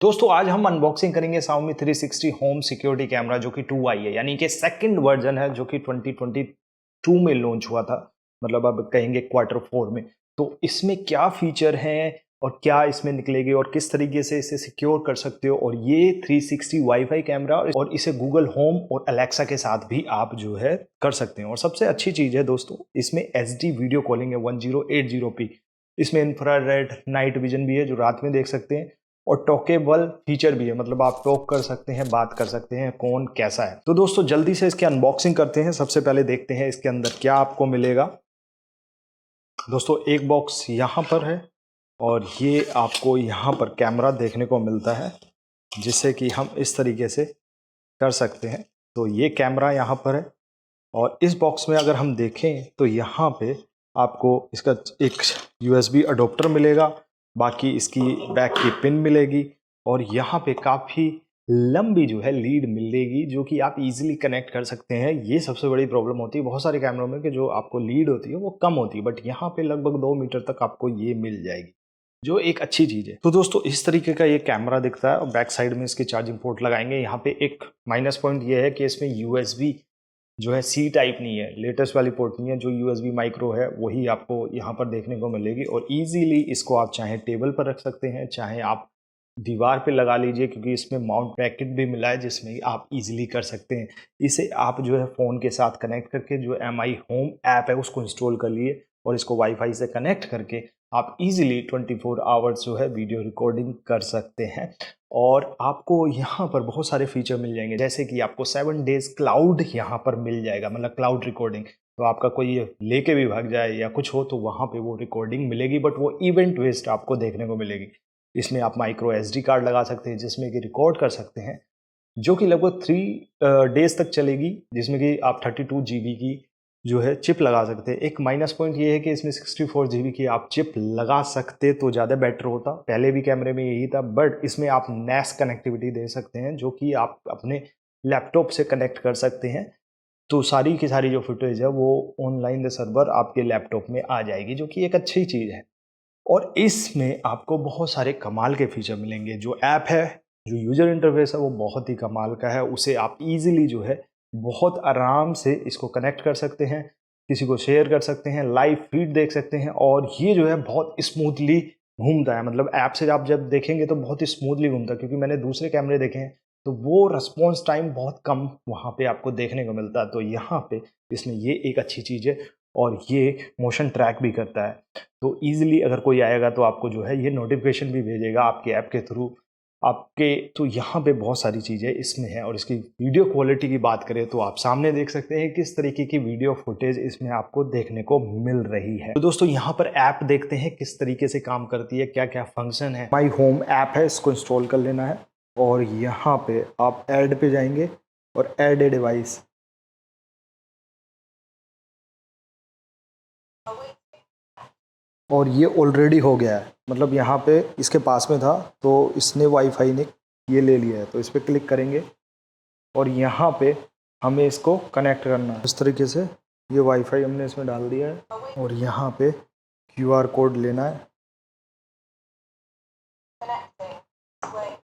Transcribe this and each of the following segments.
दोस्तों आज हम अनबॉक्सिंग करेंगे Xiaomi 360 होम सिक्योरिटी कैमरा जो कि 2 आई है, यानी कि सेकंड वर्जन है जो कि 2022 में लॉन्च हुआ था। मतलब अब कहेंगे Q4 में। तो इसमें क्या फीचर हैं और क्या इसमें निकलेगी और किस तरीके से इसे सिक्योर कर सकते हो, और ये 360 वाईफाई कैमरा और इसे गूगल होम और अलेक्सा के साथ भी आप जो है कर सकते हैं। और सबसे अच्छी चीज़ है दोस्तों, इसमें HD वीडियो कॉलिंग है 1080p। इसमें इंफ्रारेड नाइट विजन भी है जो रात में देख सकते हैं, और टॉकेबल फीचर भी है, मतलब आप टॉक कर सकते हैं, बात कर सकते हैं कौन कैसा है। तो दोस्तों जल्दी से इसकी अनबॉक्सिंग करते हैं। सबसे पहले देखते हैं इसके अंदर क्या आपको मिलेगा। दोस्तों एक बॉक्स यहाँ पर है और ये आपको यहाँ पर कैमरा देखने को मिलता है जिससे कि हम इस तरीके से कर सकते हैं। तो ये कैमरा यहाँ पर है और इस बॉक्स में अगर हम देखें तो यहाँ पे आपको इसका एक USB अडोप्टर मिलेगा, बाकी इसकी बैक की पिन मिलेगी और यहाँ पे काफ़ी लंबी जो है लीड मिलेगी जो कि आप इजीली कनेक्ट कर सकते हैं। ये सबसे बड़ी प्रॉब्लम होती है बहुत सारे कैमरों में कि जो आपको लीड होती है वो कम होती है, बट यहाँ पे लगभग 2 मीटर तक आपको ये मिल जाएगी जो एक अच्छी चीज़ है। तो दोस्तों इस तरीके का ये कैमरा दिखता है और बैक साइड में इसके चार्जिंग पोर्ट लगाएंगे। यहाँ पे एक माइनस पॉइंट ये है कि इसमें USB जो है C टाइप नहीं है, लेटेस्ट वाली पोर्ट नहीं है। जो USB माइक्रो है वही आपको यहाँ पर देखने को मिलेगी और इजीली इसको आप चाहे टेबल पर रख सकते हैं, चाहे आप दीवार पे लगा लीजिए, क्योंकि इसमें माउंट ब्रैकेट भी मिला है जिसमें आप इजीली कर सकते हैं। इसे आप जो है फ़ोन के साथ कनेक्ट करके जो MI होम ऐप है उसको इंस्टॉल कर लिए और इसको वाईफाई से कनेक्ट करके आप इजीली 24 आवर्स जो है वीडियो रिकॉर्डिंग कर सकते हैं। और आपको यहाँ पर बहुत सारे फीचर मिल जाएंगे, जैसे कि आपको 7 डेज क्लाउड यहाँ पर मिल जाएगा, मतलब क्लाउड रिकॉर्डिंग। तो आपका कोई लेके भी भाग जाए या कुछ हो तो वहाँ पे वो रिकॉर्डिंग मिलेगी, बट वो इवेंट बेस्ड आपको देखने को मिलेगी। इसमें आप माइक्रो SD कार्ड लगा सकते हैं जिसमें कि रिकॉर्ड कर सकते हैं, जो कि लगभग 3 डेज तक चलेगी, जिसमें कि आप 32 GB की जो है चिप लगा सकते हैं। एक माइनस पॉइंट ये है कि इसमें 64 GB की आप चिप लगा सकते तो ज़्यादा बेटर होता, पहले भी कैमरे में यही था, बट इसमें आप NAS कनेक्टिविटी दे सकते हैं जो कि आप अपने लैपटॉप से कनेक्ट कर सकते हैं। तो सारी की सारी जो फुटेज है वो ऑनलाइन द सर्वर आपके लैपटॉप में आ जाएगी, जो कि एक अच्छी चीज़ है। और इसमें आपको बहुत सारे कमाल के फीचर मिलेंगे। जो ऐप है, जो यूजर इंटरफेस है वो बहुत ही कमाल का है। उसे आप इजीली जो है बहुत आराम से इसको कनेक्ट कर सकते हैं, किसी को शेयर कर सकते हैं, लाइव फीड देख सकते हैं, और ये जो है बहुत स्मूथली घूमता है। मतलब ऐप से आप जब देखेंगे तो बहुत ही स्मूथली घूमता है, क्योंकि मैंने दूसरे कैमरे देखे हैं तो वो रिस्पॉन्स टाइम बहुत कम वहाँ पे आपको देखने को मिलता है। तो यहाँ पे इसमें ये एक अच्छी चीज़ है और ये मोशन ट्रैक भी करता है। तो ईजिली अगर कोई आएगा तो आपको जो है ये नोटिफिकेशन भी भेजेगा आपके ऐप के थ्रू आपके। तो यहाँ पे बहुत सारी चीज़ें इसमें हैं। और इसकी वीडियो क्वालिटी की बात करें तो आप सामने देख सकते हैं किस तरीके की वीडियो फुटेज इसमें आपको देखने को मिल रही है। तो दोस्तों यहाँ पर ऐप देखते हैं किस तरीके से काम करती है, क्या क्या फंक्शन है। माई होम ऐप है, इसको इंस्टॉल कर लेना है और यहाँ पे आप ऐड पे जाएंगे और ऐड ए डिवाइस, और ये ऑलरेडी हो गया है। मतलब यहाँ पे इसके पास में था तो इसने वाईफाई ने ये ले लिया है। तो इस पर क्लिक करेंगे और यहाँ पे हमें इसको कनेक्ट करना है। इस तरीके से ये वाईफाई हमने इसमें डाल दिया है और यहाँ पे QR कोड लेना है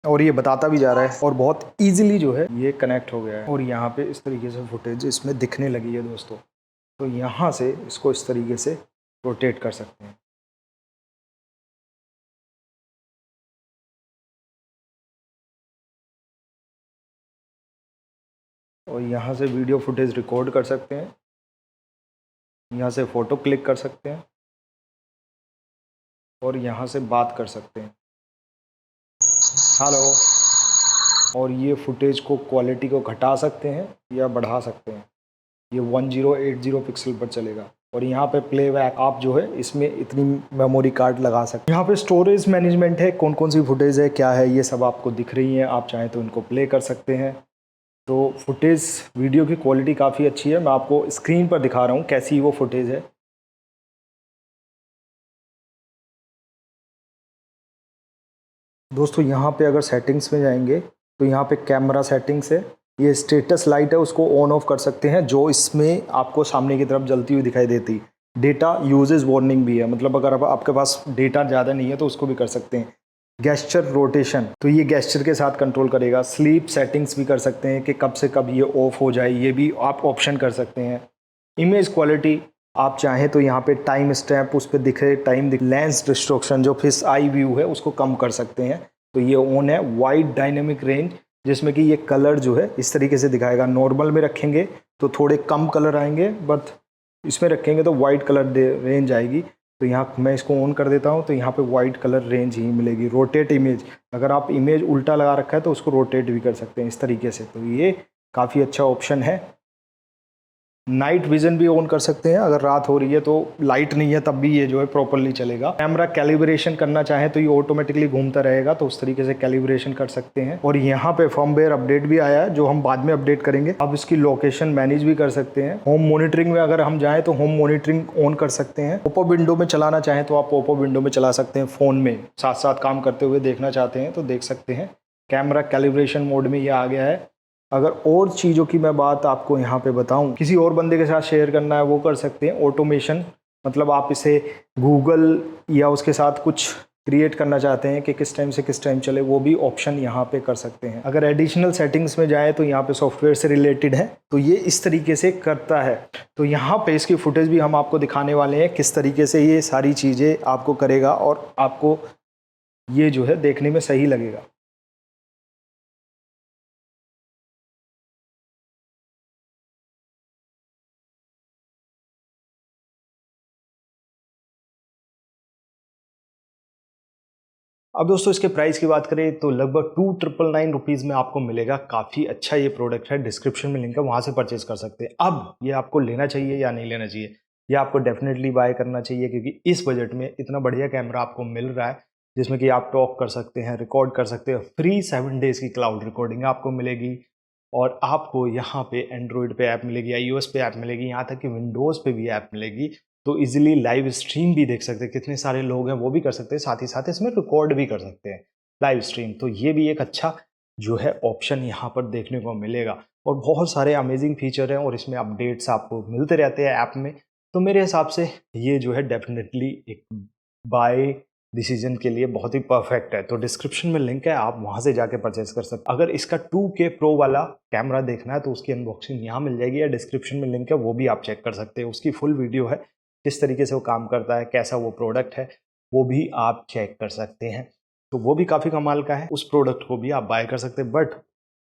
और ये बताता भी जा रहा है और बहुत इजीली जो है ये कनेक्ट हो गया है। और यहाँ पे इस तरीके से फुटेज इसमें दिखने लगी है दोस्तों। तो यहाँ से इसको इस तरीके से रोटेट कर सकते हैं। और यहाँ से वीडियो फुटेज रिकॉर्ड कर सकते हैं, यहाँ से फ़ोटो क्लिक कर सकते हैं और यहाँ से बात कर सकते हैं, हेलो। और ये फुटेज को क्वालिटी को घटा सकते हैं या बढ़ा सकते हैं। ये 1080 पिक्सल पर चलेगा। और यहाँ पे प्लेबैक आप जो है इसमें इतनी मेमोरी कार्ड लगा सकते हैं। यहाँ पे स्टोरेज मैनेजमेंट है, कौन कौन सी फुटेज है क्या है ये सब आपको दिख रही है। आप चाहें तो इनको प्ले कर सकते हैं। तो फुटेज वीडियो की क्वालिटी काफ़ी अच्छी है। मैं आपको स्क्रीन पर दिखा रहा हूँ कैसी वो फुटेज है। दोस्तों यहाँ पे अगर सेटिंग्स में जाएंगे तो यहाँ पे कैमरा सेटिंग्स है, ये स्टेटस लाइट है उसको ऑन ऑफ कर सकते हैं जो इसमें आपको सामने की तरफ जलती हुई दिखाई देती। डेटा यूजेज वार्निंग भी है, मतलब अगर आपके पास डेटा ज़्यादा नहीं है तो उसको भी कर सकते हैं। गेस्चर रोटेशन, तो ये गेस्चर के साथ कंट्रोल करेगा। स्लीप सेटिंग्स भी कर सकते हैं कि कब से कब ये ऑफ हो जाए, ये भी आप ऑप्शन कर सकते हैं। इमेज क्वालिटी, आप चाहें तो यहाँ पे टाइम स्टैम्प उस पर दिखे, टाइम दिखे। लेंस डिस्ट्रक्शन, जो फिश आई व्यू है उसको कम कर सकते हैं, तो ये ऑन है। वाइड डायनेमिक रेंज, जिसमें कि ये कलर जो है इस तरीके से दिखाएगा। नॉर्मल में रखेंगे तो थोड़े कम कलर आएंगे, बट इसमें रखेंगे तो वाइड कलर रेंज आएगी। तो यहाँ मैं इसको ऑन कर देता हूँ, तो यहाँ पे वाइड कलर रेंज ही मिलेगी। रोटेट इमेज, अगर आप इमेज उल्टा लगा रखा है तो उसको रोटेट भी कर सकते हैं इस तरीके से, तो ये काफ़ी अच्छा ऑप्शन है। नाइट विजन भी ऑन कर सकते हैं, अगर रात हो रही है तो लाइट नहीं है तब भी ये जो है प्रॉपरली चलेगा। कैमरा कैलिब्रेशन करना चाहें तो ये ऑटोमेटिकली घूमता रहेगा, तो उस तरीके से कैलिब्रेशन कर सकते हैं। और यहाँ पे फर्मवेयर अपडेट भी आया है, जो हम बाद में अपडेट करेंगे। अब इसकी लोकेशन मैनेज भी कर सकते हैं। होम मॉनिटरिंग में अगर हम जाएँ तो होम मॉनिटरिंग ऑन कर सकते हैं। ओप्पो विंडो में चलाना चाहें तो आप ओप्पो विंडो में चला सकते हैं। फ़ोन में साथ साथ काम करते हुए देखना चाहते हैं तो देख सकते हैं। कैमरा कैलिब्रेशन मोड में ये आ गया है। अगर और चीज़ों की मैं बात आपको यहाँ पे बताऊँ, किसी और बंदे के साथ शेयर करना है वो कर सकते हैं। ऑटोमेशन, मतलब आप इसे गूगल या उसके साथ कुछ क्रिएट करना चाहते हैं कि किस टाइम से किस टाइम चले, वो भी ऑप्शन यहाँ पे कर सकते हैं। अगर एडिशनल सेटिंग्स में जाए तो यहाँ पे सॉफ्टवेयर से रिलेटेड है, तो ये इस तरीके से करता है। तो यहाँ पे इसकी फुटेज भी हम आपको दिखाने वाले हैं, किस तरीके से ये सारी चीज़ें आपको करेगा और आपको ये जो है देखने में सही लगेगा। अब दोस्तों इसके प्राइस की बात करें तो लगभग 2999 रुपीज़ में आपको मिलेगा। काफ़ी अच्छा ये प्रोडक्ट है, डिस्क्रिप्शन में लिंक है, वहाँ से परचेज कर सकते हैं। अब ये आपको लेना चाहिए या नहीं लेना चाहिए, ये आपको डेफिनेटली बाय करना चाहिए, क्योंकि इस बजट में इतना बढ़िया कैमरा आपको मिल रहा है, जिसमें कि आप टॉक कर सकते हैं, रिकॉर्ड कर सकते हैं। फ्री 7 डेज़ की क्लाउड रिकॉर्डिंग आपको मिलेगी, और आपको यहाँ पे एंड्रॉयड पे ऐप मिलेगी, iOS पे ऐप मिलेगी, यहाँ तक कि विंडोज़ पे भी ऐप मिलेगी। तो इजीली लाइव स्ट्रीम भी देख सकते हैं, कितने सारे लोग हैं वो भी कर सकते हैं, साथ ही साथ इसमें रिकॉर्ड भी कर सकते हैं लाइव स्ट्रीम। तो ये भी एक अच्छा जो है ऑप्शन यहाँ पर देखने को मिलेगा, और बहुत सारे अमेजिंग फीचर हैं, और इसमें अपडेट्स आपको मिलते रहते हैं ऐप में। तो मेरे हिसाब से ये जो है डेफिनेटली एक बाय डिसीजन के लिए बहुत ही परफेक्ट है। तो डिस्क्रिप्शन में लिंक है, आप वहां से जाके परचेज कर सकते हैं। अगर इसका 2K प्रो वाला कैमरा देखना है तो उसकी अनबॉक्सिंग यहाँ मिल जाएगी, या डिस्क्रिप्शन में लिंक है, वो भी आप चेक कर सकते हैं। उसकी फुल वीडियो है, किस तरीके से वो काम करता है, कैसा वो प्रोडक्ट है, वो भी आप चेक कर सकते हैं। तो वो भी काफ़ी कमाल का है, उस प्रोडक्ट को भी आप बाय कर सकते हैं। बट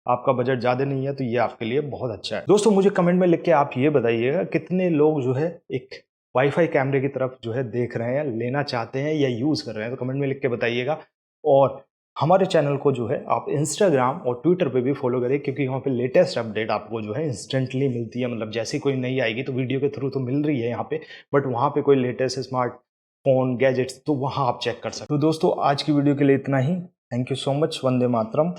आपका बजट ज़्यादा नहीं है तो ये आपके लिए बहुत अच्छा है। दोस्तों मुझे कमेंट में लिख के आप ये बताइएगा, कितने लोग जो है एक वाईफाई कैमरे की तरफ जो है देख रहे हैं, लेना चाहते हैं या यूज़ कर रहे हैं, तो कमेंट में लिख के बताइएगा। और हमारे चैनल को जो है आप इंस्टाग्राम और ट्विटर पे भी फॉलो करें, क्योंकि वहाँ पे लेटेस्ट अपडेट आपको जो है इंस्टेंटली मिलती है। मतलब जैसे कोई नई आएगी तो वीडियो के थ्रू तो मिल रही है यहाँ पे, बट वहाँ पे कोई लेटेस्ट स्मार्टफोन गैजेट्स तो वहाँ आप चेक कर सकते हो। तो दोस्तों आज की वीडियो के लिए इतना ही। Thank you so much. वंदे मातरम।